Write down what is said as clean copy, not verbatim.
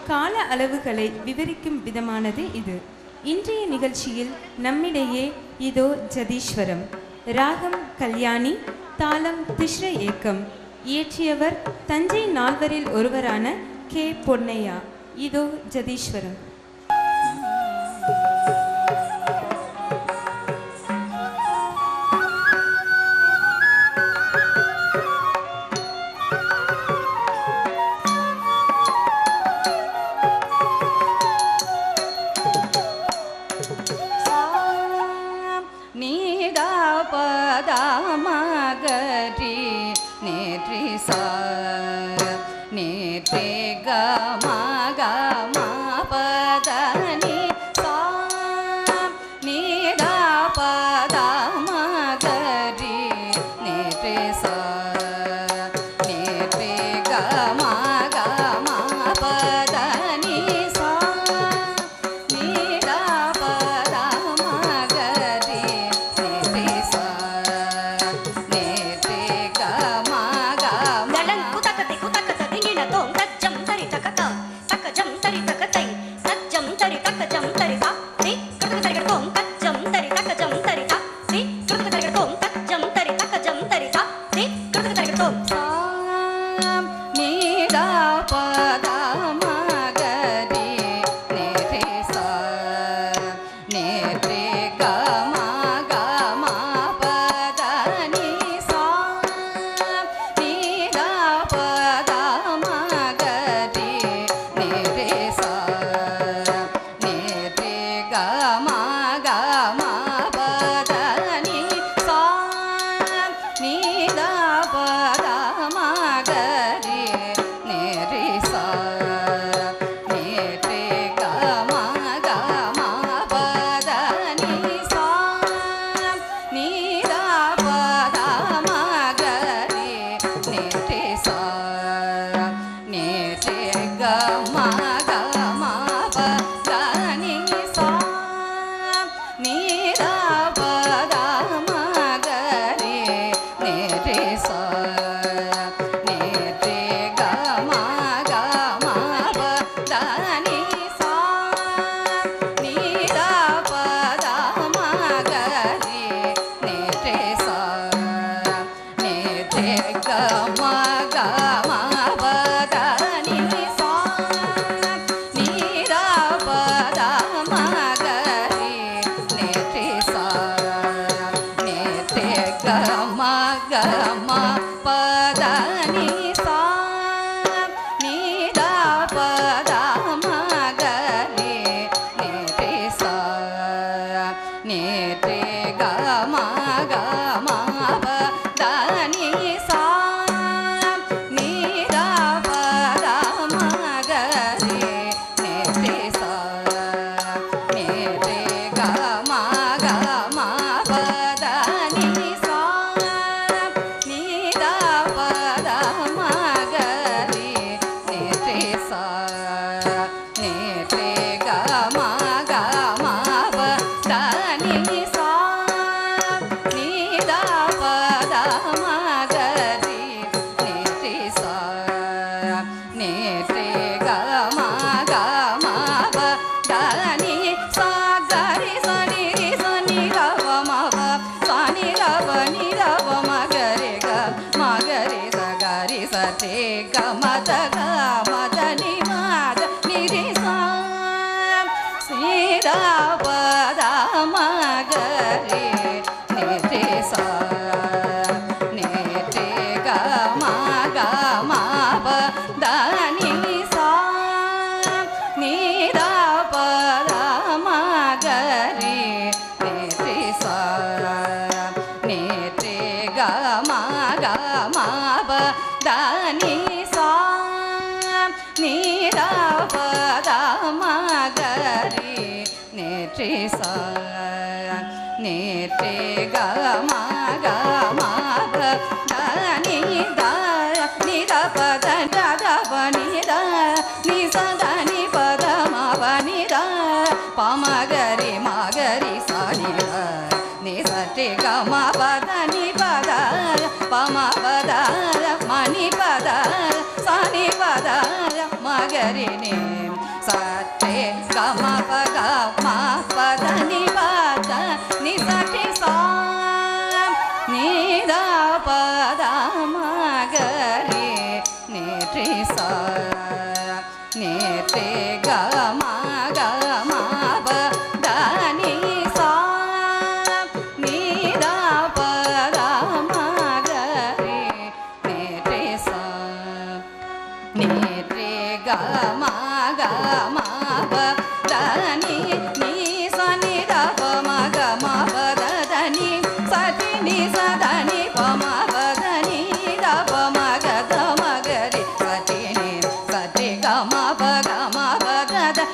கால அளவுகளை விவரிக்கும் விதமானது இது. இன்றைய நிகழ்ச்சியில் நம்மிடையே இதோ ஜதீஸ்வரம், ராகம் கல்யாணி, தாளம் திஸ்ர ஏக்கம். இயற்றியவர் தஞ்சை நால்வரில் ஒருவரான கே பொன்னையா. இதோ ஜதீஸ்வரம். Magari சற்றே கம பக மா பத நி பத நி சற்றே சா நீத பத மகரே நேற்றே சா நேற்றே கம கம பத நி சா நீத பத மகரே நேற்றே சா நேற்றே கம கம பத நி நீ சா நி த ப ம கம பத நி சதி நி சத நி ப ம பத நி த ப ம க த ம க ரி சதி நி சதி க ம ப க ம பத த